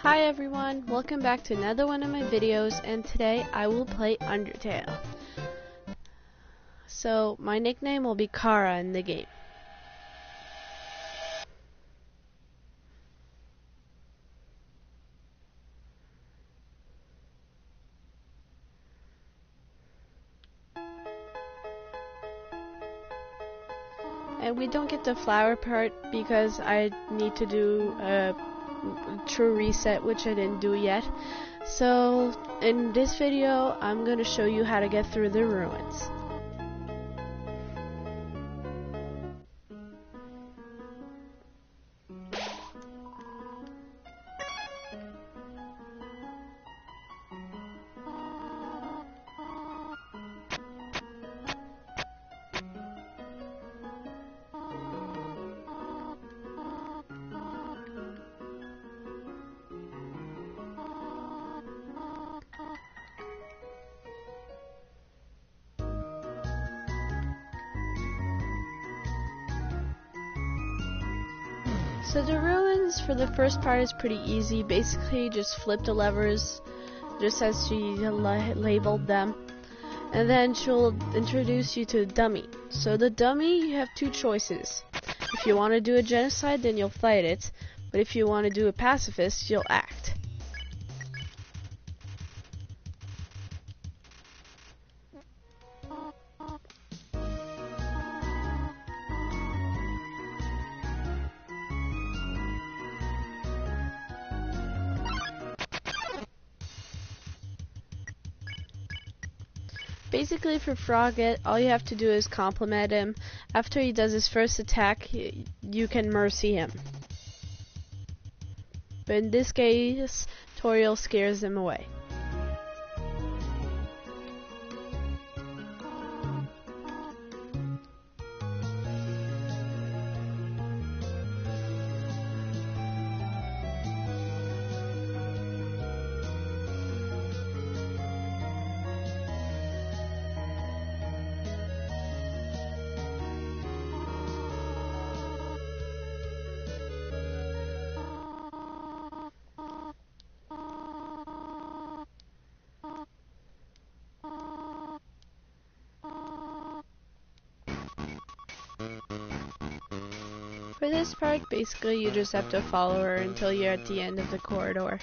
Hi everyone, welcome back to another one of my videos, and today I will play Undertale. So my nickname will be Kara in the game. And we don't get the flower part because I need to do a true reset, which I didn't do yet. So in this video I'm going to show you how to get through the ruins. So the ruins for the first part is pretty easy. Basically just flip the levers just as she labeled them, and then she'll introduce you to a dummy. So the dummy, you have two choices. If you want to do a genocide, then you'll fight it, but if you want to do a pacifist, you'll act. Basically for Frogget, all you have to do is compliment him. After he does his first attack, you can mercy him. But in this case, Toriel scares him away. For this part, basically you just have to follow her until you're at the end of the corridor.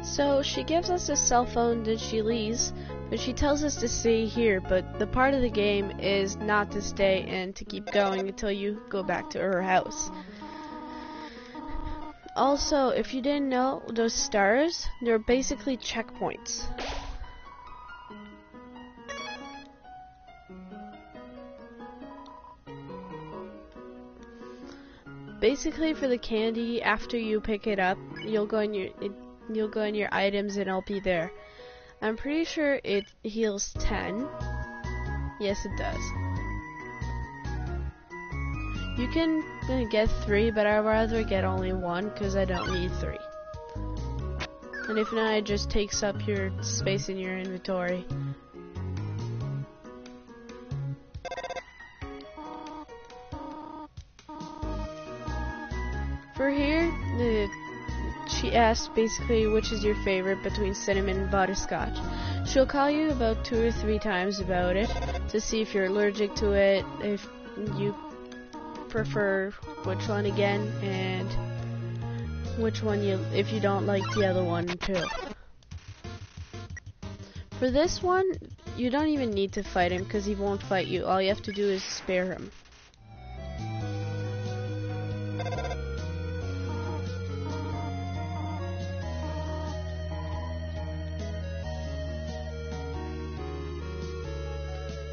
So she gives us a cell phone that she leaves, but she tells us to stay here, but the part of the game is not to stay and to keep going until you go back to her house. Also, if you didn't know, those stars, they're basically checkpoints. Basically for the candy, after you pick it up, you'll go in your items and it'll be there. I'm pretty sure it heals 10. Yes, it does. You can get 3, but I'd rather get only 1 because I don't need 3. And if not, it just takes up your space in your inventory. For here, she asks basically which is your favorite between cinnamon and butterscotch. She'll call you about 2 or 3 times about it to see if you're allergic to it, if you prefer which one again, and which one if you don't like the other one too. For this one, you don't even need to fight him because he won't fight you. All you have to do is spare him.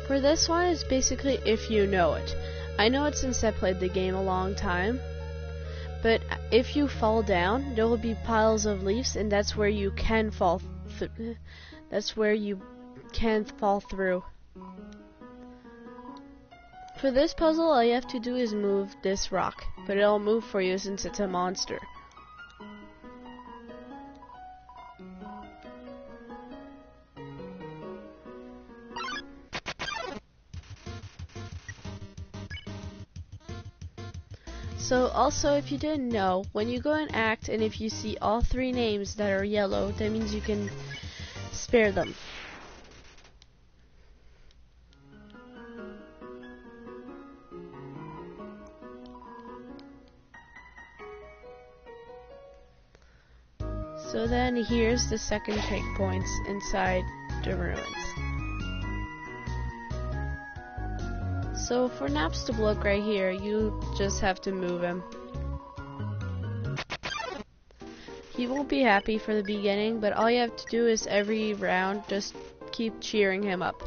For this one, it's basically if you know it. I know it since I played the game a long time, but if you fall down, there will be piles of leaves, and that's where you can fall. That's where you can fall through. For this puzzle, all you have to do is move this rock, but it'll move for you since it's a monster. So also, if you didn't know, when you go and act and if you see all 3 names that are yellow, that means you can spare them. So then here's the second checkpoints inside the ruins. So for Naps to block right here, you just have to move him. He won't be happy for the beginning, but all you have to do is every round just keep cheering him up.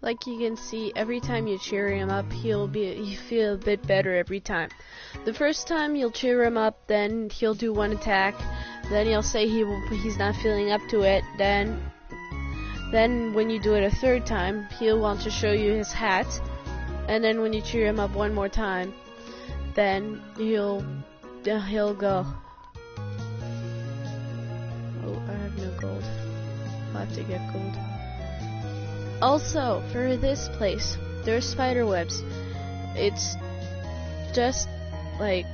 Like you can see, every time you cheer him up, you feel a bit better every time. The first time you'll cheer him up, then he'll do one attack, then he'll say he's not feeling up to it, then when you do it a third time, he'll want to show you his hat, and then when you cheer him up one more time, then he'll go. Oh, I have no gold. I'll have to get gold. Also, for this place, there's spider webs. It's just like,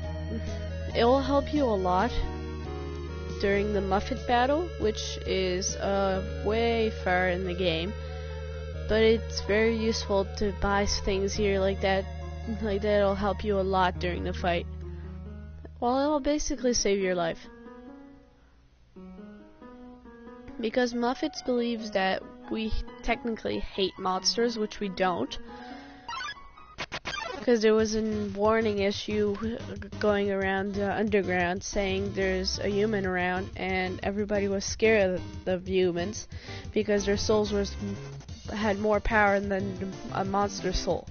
it will help you a lot during the Muffet battle, which is way far in the game. But it's very useful to buy things here like that. Like that, it'll help you a lot during the fight. Well, it'll basically save your life. Because Muffets believes that we technically hate monsters, which we don't. Because there was a warning issue going around underground saying there's a human around, and everybody was scared of humans because their souls had more power than a monster soul.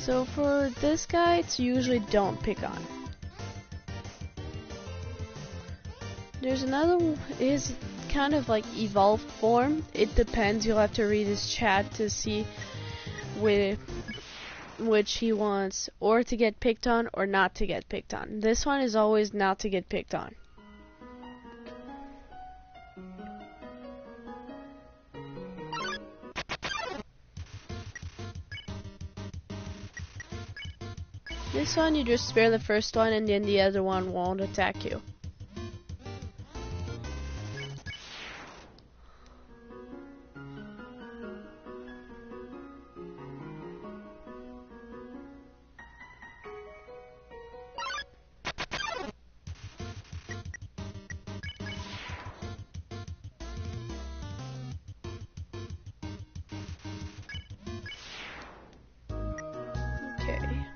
So for this guy, it's usually don't pick on. There's another one, is kind of like evolved form. It depends, you'll have to read his chat to see which he wants, or to get picked on or not to get picked on. This one is always not to get picked on. This one you just spare the first one and then the other one won't attack you.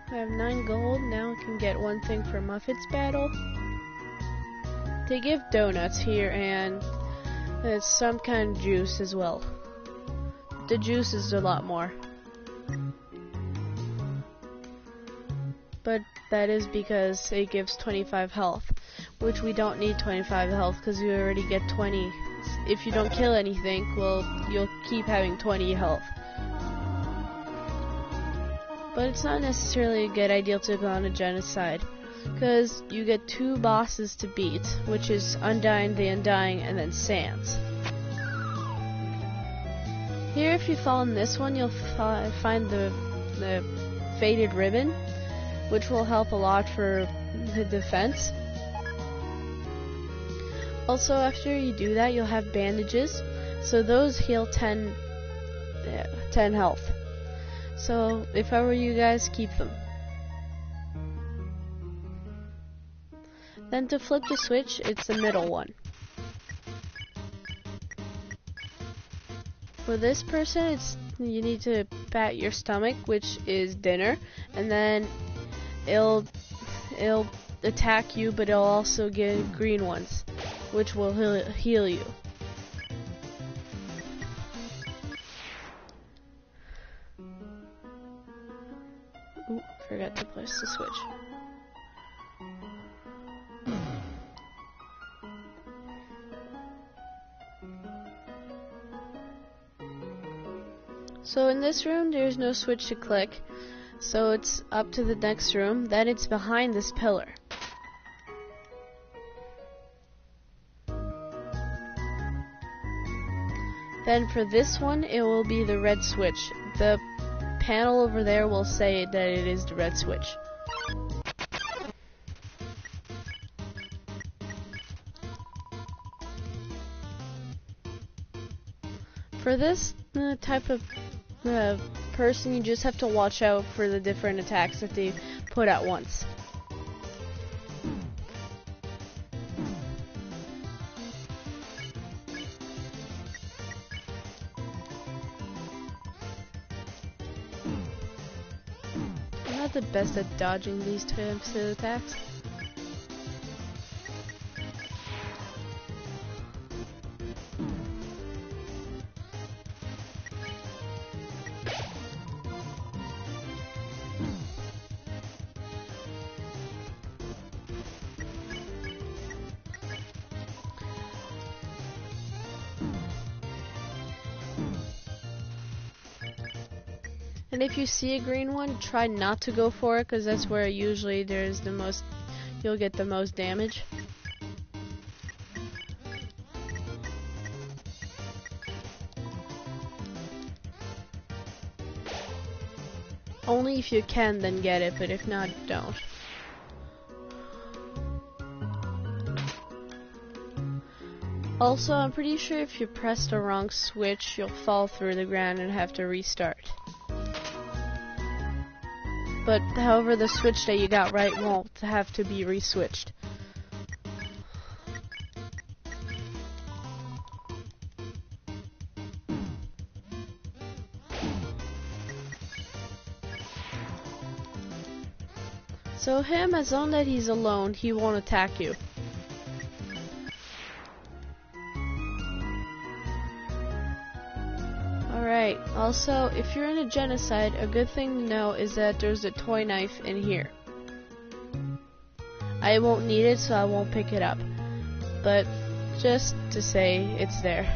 I have 9 gold, now I can get one thing for Muffet's battle. They give donuts here and it's some kind of juice as well. The juice is a lot more. But that is because it gives 25 health, which we don't need 25 health because we already get 20. If you don't kill anything, well, you'll keep having 20 health. But it's not necessarily a good idea to go on a genocide, because you get 2 bosses to beat, which is Undying, the Undying, and then Sans. Here, if you fall in this one, you'll find the the faded ribbon, which will help a lot for the defense. Also, after you do that, you'll have bandages, so those heal 10 health. So if I were you guys, keep them. Then to flip the switch, it's the middle one. For this person, you need to pat your stomach, which is dinner, and then it'll attack you, but it'll also give green ones, which will heal you. Ooh, forgot to place the switch. So in this room, there's no switch to click, so it's up to the next room. Then it's behind this pillar. Then for this one, it will be the red switch. The panel over there will say that it is the red switch. For this type of person, you just have to watch out for the different attacks that they put at once. I'm not the best at dodging these types of attacks. And if you see a green one, try not to go for it, because that's where usually there's the most, you'll get the most damage. Only if you can, then get it, but if not, don't. Also, I'm pretty sure if you press the wrong switch, you'll fall through the ground and have to restart. But however, the switch that you got right won't have to be re-switched. So him, as long as he's alone, he won't attack you. Alright, also, if you're in a genocide, a good thing to know is that there's a toy knife in here. I won't need it, so I won't pick it up. But just to say, it's there.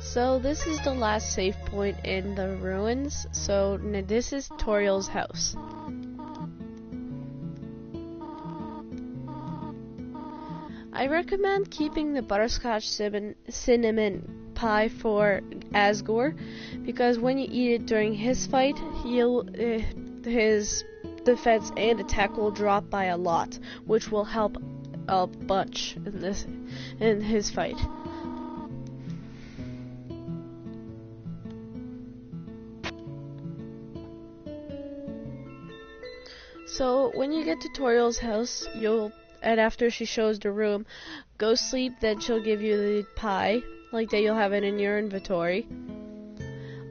So this is the last save point in the ruins. So this is Toriel's house. I recommend keeping the butterscotch cinnamon pie for Asgore, because when you eat it during his fight, his defense and attack will drop by a lot, which will help a bunch in his fight. So when you get to Toriel's house, and after she shows the room, go sleep, then she'll give you the pie, like that you'll have it in your inventory.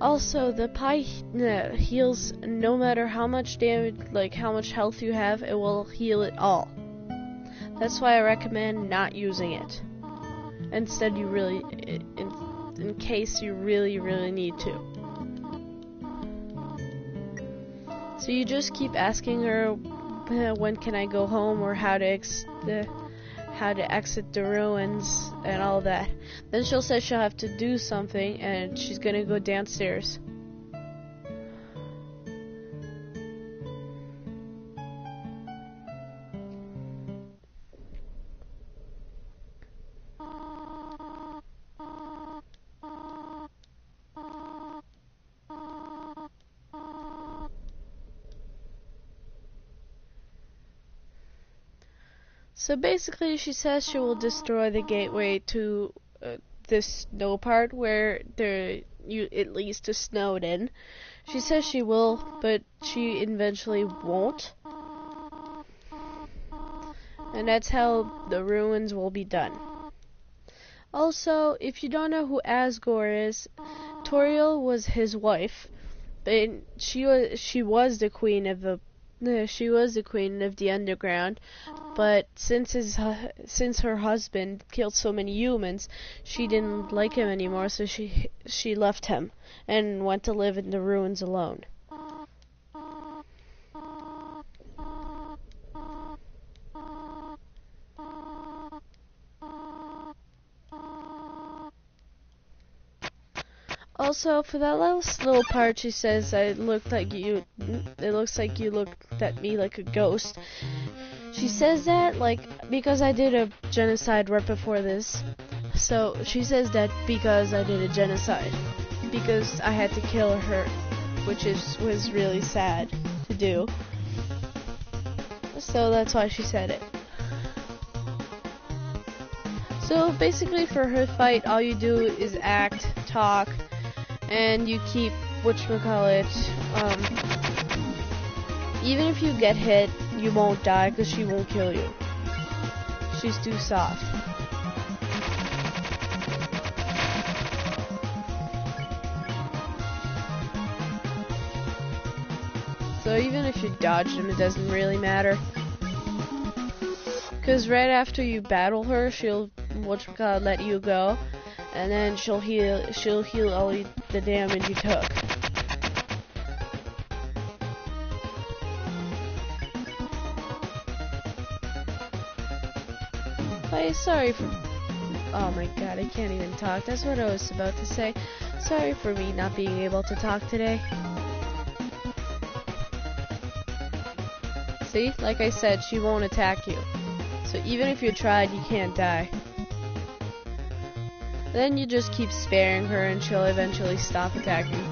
Also, the pie heals no matter how much damage, like how much health you have, it will heal it all. That's why I recommend not using it. Instead, in case you really need to. So you just keep asking her when can I go home, or how how to exit the ruins and all that. Then she'll say she'll have to do something, and she's gonna go downstairs. So basically, she says she will destroy the gateway to this snow part where it leads to Snowden. She says she will, but she eventually won't. And that's how the ruins will be done. Also, if you don't know who Asgore is, Toriel was his wife, but she was the queen of the underground. But since her husband killed so many humans, she didn't like him anymore, so she left him and went to live in the ruins alone. Also, for that last little part, she says, it looks like you looked at me like a ghost. She says that, because I did a genocide right before this. So, she says that because I did a genocide. Because I had to kill her, which was really sad to do. So, that's why she said it. So, basically, for her fight, all you do is act, talk, and you keep, even if you get hit, you won't die because she won't kill you. She's too soft. So even if you dodge them, it doesn't really matter. Because right after you battle her, she'll let you go, and then she'll heal all the damage you took. Sorry for... Oh my god, I can't even talk. That's what I was about to say. Sorry for me not being able to talk today. See? Like I said, she won't attack you. So even if you tried, you can't die. Then you just keep sparing her and she'll eventually stop attacking.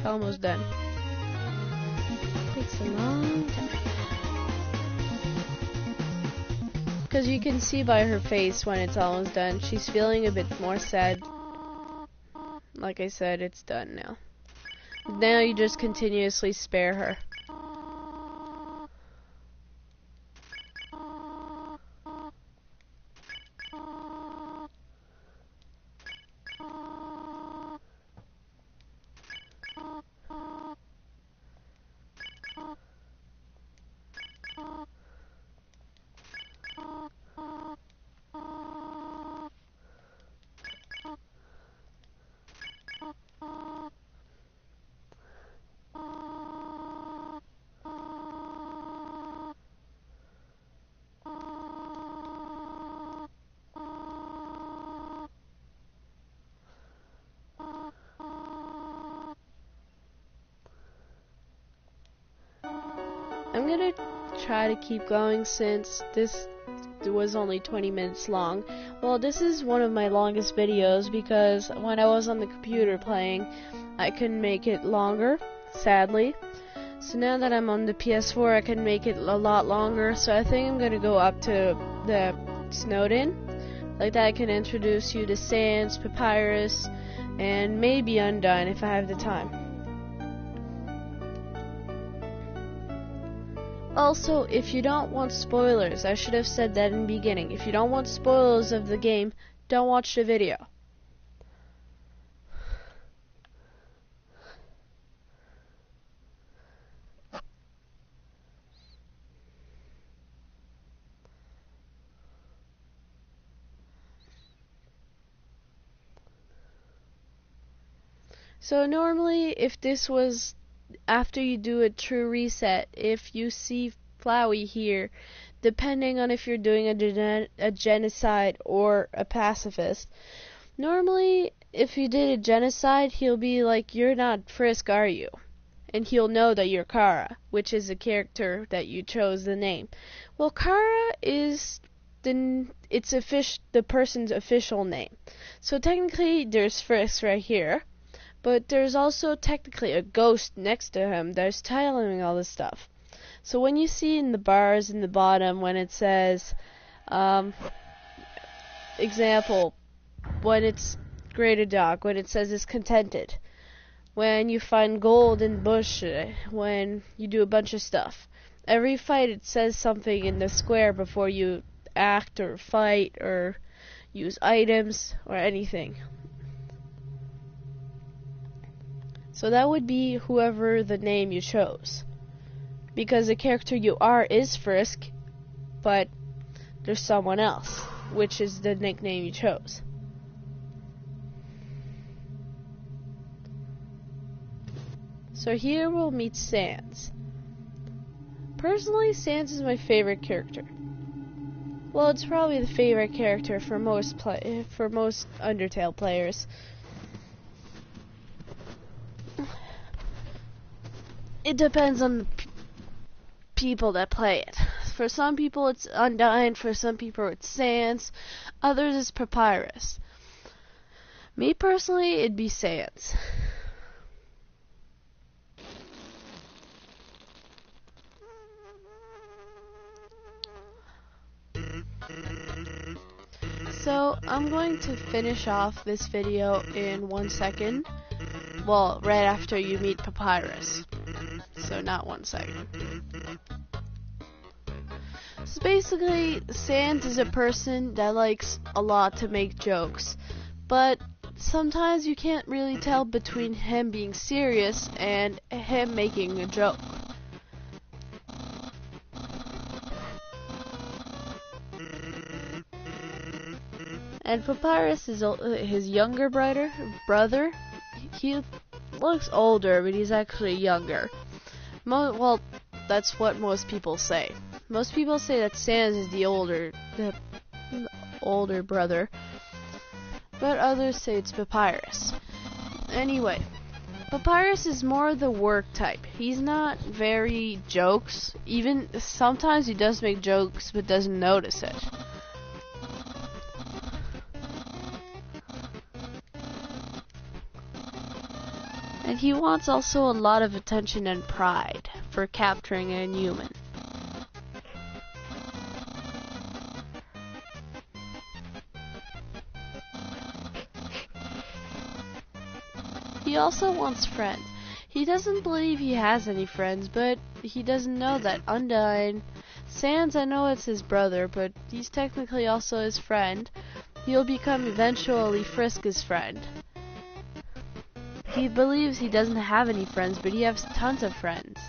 Almost done. Takes a long time. Because you can see by her face when it's almost done, she's feeling a bit more sad. Like I said, it's done now. Now you just continuously spare her. I'm gonna try to keep going since this was only 20 minutes long. Well, this is one of my longest videos because when I was on the computer playing, I couldn't make it longer, sadly. So now that I'm on the PS4, I can make it a lot longer. So I think I'm gonna go up to the Snowden. Like that I can introduce you to Sans, Papyrus, and maybe Undone if I have the time. Also, if you don't want spoilers, I should have said that in the beginning. If you don't want spoilers of the game, don't watch the video. So normally, if this was after you do a true reset, if you see Flowey here, depending on if you're doing a genocide or a pacifist, normally if you did a genocide, he'll be like, you're not Frisk, are you? And he'll know that you're Kara, which is a character that you chose the name. Well, Kara is the person's official name. So technically, there's Frisk right here. But there's also technically a ghost next to him that's telling all this stuff. So when you see in the bars in the bottom when it says, example, when it's greater dog, when it says it's contented, when you find gold in bush, when you do a bunch of stuff. Every fight it says something in the square before you act or fight or use items or anything. So that would be whoever the name you chose. Because the character you are is Frisk, but there's someone else, which is the nickname you chose. So here we'll meet Sans. Personally, Sans is my favorite character. Well, it's probably the favorite character for most Undertale players. It depends on the people that play it. For some people it's Undyne, for some people it's Sans, others it's Papyrus. Me personally, it'd be Sans. So, I'm going to finish off this video in 1 second. Well, right after you meet Papyrus. So not 1 second. So basically, Sans is a person that likes a lot to make jokes. But sometimes you can't really tell between him being serious and him making a joke. And Papyrus is his younger brother. He looks older, but he's actually younger. Well, that's what most people say. Most people say that Sans is the older brother, but others say it's Papyrus. Anyway, Papyrus is more the work type. He's not very jokes. Even sometimes he does make jokes, but doesn't notice it. And he wants also a lot of attention and pride for capturing a human. He also wants friends. He doesn't believe he has any friends, but he doesn't know that Undyne, Sans, I know it's his brother, but he's technically also his friend. He'll become eventually Frisk's friend. He believes he doesn't have any friends, but he has tons of friends.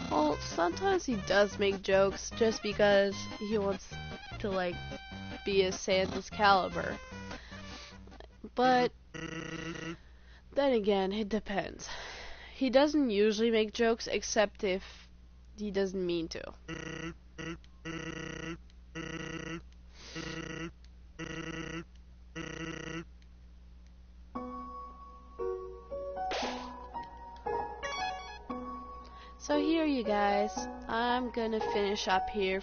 Well, sometimes he does make jokes just because he wants to, like, be a Sans caliber. But then again, it depends. He doesn't usually make jokes except if he doesn't mean to. you guys, I'm gonna finish up here,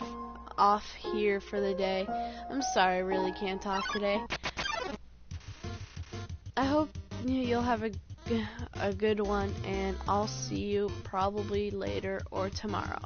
off here for the day. I'm sorry, I really can't talk today. I hope you'll have a good one, and I'll see you probably later or tomorrow.